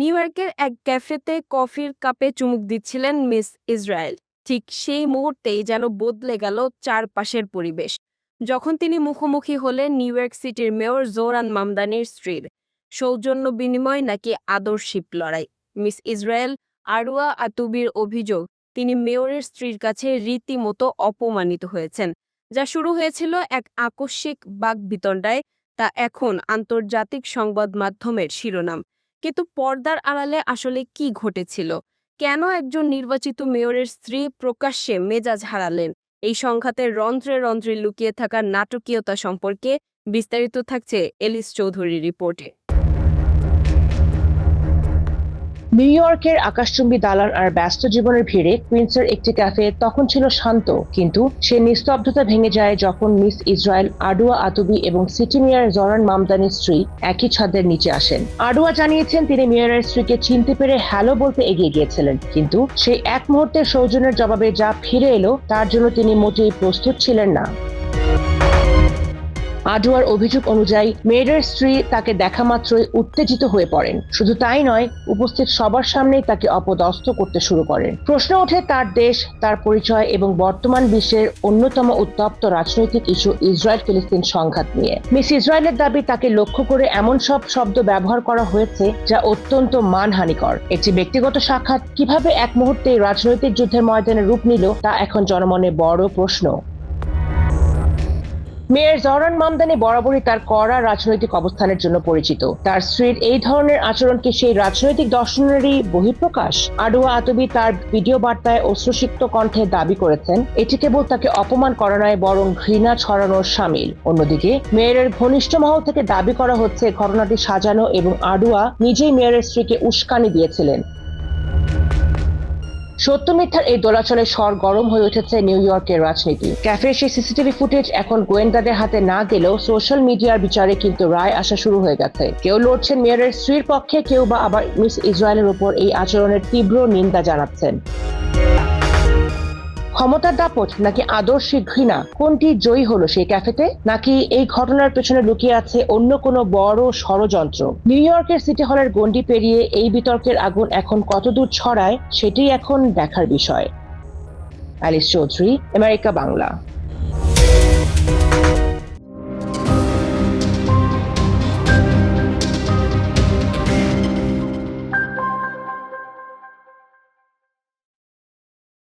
New ইয়র্কের এক ক্যাফেতে কফির কাপে চুমুক দিচ্ছিলেন মিস ইসরায়েল। ঠিক সেই মুহূর্তেই যেন বদলে গেল চারপাশের পরিবেশ যখন তিনি মুখোমুখি হলেন নিউ ইয়র্ক সিটির মেয়র জোরান মামদানির স্ত্রীর। সৌজন্য বিনিময় নাকি আদর্শিক লড়াই? মিস ইসরায়েল আরুয়া আতুবির অভিযোগ তিনি মেয়রের স্ত্রীর কাছে রীতিমতো অপমানিত হয়েছেন। যা শুরু হয়েছিল এক আকস্মিক বাকবিতণ্ডায়, তা এখন আন্তর্জাতিক সংবাদ মাধ্যমের শিরোনাম। কিন্তু পর্দার আড়ালে আসলে কি ঘটেছিল? কেন একজন নির্বাচিত মেয়রের স্ত্রী প্রকাশ্যে মেজাজ হারালেন? এই সংঘাতের রন্ধ্রে রন্ধ্রে লুকিয়ে থাকা নাটকীয়তা সম্পর্কে বিস্তারিত থাকছে এলিস চৌধুরীর রিপোর্টে। নিউ ইয়র্কের আকাশচুম্বী দালান আর ব্যস্ত জীবনের ভিড়ে কুইন্সের একটি ক্যাফে তখন ছিল শান্ত, কিন্তু সে নিস্তব্ধতা ভেঙে যায় যখন মিস ইসরায়েল আডুয়া আতুবি এবং সিটি মেয়র জোরান মামদানির স্ত্রী একই ছাদের নিচে আসেন। আডুয়া জানিয়েছেন তিনি মেয়রের স্ত্রীকে চিনতে পেরে হ্যালো বলতে এগিয়ে গিয়েছিলেন, কিন্তু সেই এক মুহূর্তের সৌজন্যের জবাবে যা ফিরে এলো তার জন্য তিনি মোটেই প্রস্তুত ছিলেন না। আডুয়ার অভিযোগ অনুযায়ী মেয়রের স্ত্রী তাকে দেখা মাত্রই উত্তেজিত হয়ে পড়েন। শুধু তাই নয়, উপস্থিত সবার সামনেই তাকে অপদস্থ করতে শুরু করেন। প্রশ্ন ওঠে তার দেশ, তার পরিচয় এবং বর্তমান বিশ্বের অন্যতম উত্তপ্ত রাজনৈতিক ইস্যু ইসরায়েল ফিলিস্তিন সংঘাত নিয়ে। মিস ইসরায়েলের দাবি তাকে লক্ষ্য করে এমন সব শব্দ ব্যবহার করা হয়েছে যা অত্যন্ত মানহানিকর। একটি ব্যক্তিগত সাক্ষাৎ কিভাবে এক মুহূর্তে রাজনৈতিক যুদ্ধের ময়দানে রূপ নিল তা এখন জনমনে বড় প্রশ্ন। মেয়র জোরান মামদানি বরাবরই তার কড়া রাজনৈতিক অবস্থানের জন্য পরিচিত। তার স্ত্রীর এই ধরনের আচরণ কি সেই রাজনৈতিক দর্শনেরই বহিঃপ্রকাশ? আডুয়া আতুবি তার ভিডিও বার্তায় অশ্রুসিক্ত কণ্ঠে দাবি করেছেন এটি কেবল তাকে অপমান করা নয়, বরং ঘৃণা ছড়ানোর শামিল। অন্যদিকে মেয়রের ঘনিষ্ঠ মহল থেকে দাবি করা হচ্ছে ঘটনাটি সাজানো এবং আডুয়া নিজেই মেয়রের স্ত্রীকে উস্কানি দিয়েছিলেন। সত্য মিথ্যার এই দোলাচলে স্বর গরম হয়ে উঠেছে নিউ ইয়র্কের রাজনীতি। ক্যাফের সেই সিসিটিভি ফুটেজ এখন গোয়েন্দাদের হাতে না গেলেও সোশ্যাল মিডিয়ার বিচারে কিন্তু রায় আসা শুরু হয়ে গেছে। কেউ লড়ছেন মেয়রের স্ত্রীর পক্ষে, কেউ বা আবার মিস ইসরায়েলের উপর এই আচরণের তীব্র নিন্দা জানাচ্ছেন। ক্ষমতার দাপট নাকি আদর্শিক ঘৃণা, কোনটি জয়ী হলো সেই ক্যাফেতে? নাকি এই ঘটনার পেছনে লুকিয়ে আছে অন্য কোনো বড় ষড়যন্ত্র? নিউ ইয়র্কের সিটি হলের গণ্ডি পেরিয়ে এই বিতর্কের আগুন এখন কতদূর ছড়ায় সেটাই এখন দেখার বিষয়। Alice Chowdhury, America Bangla.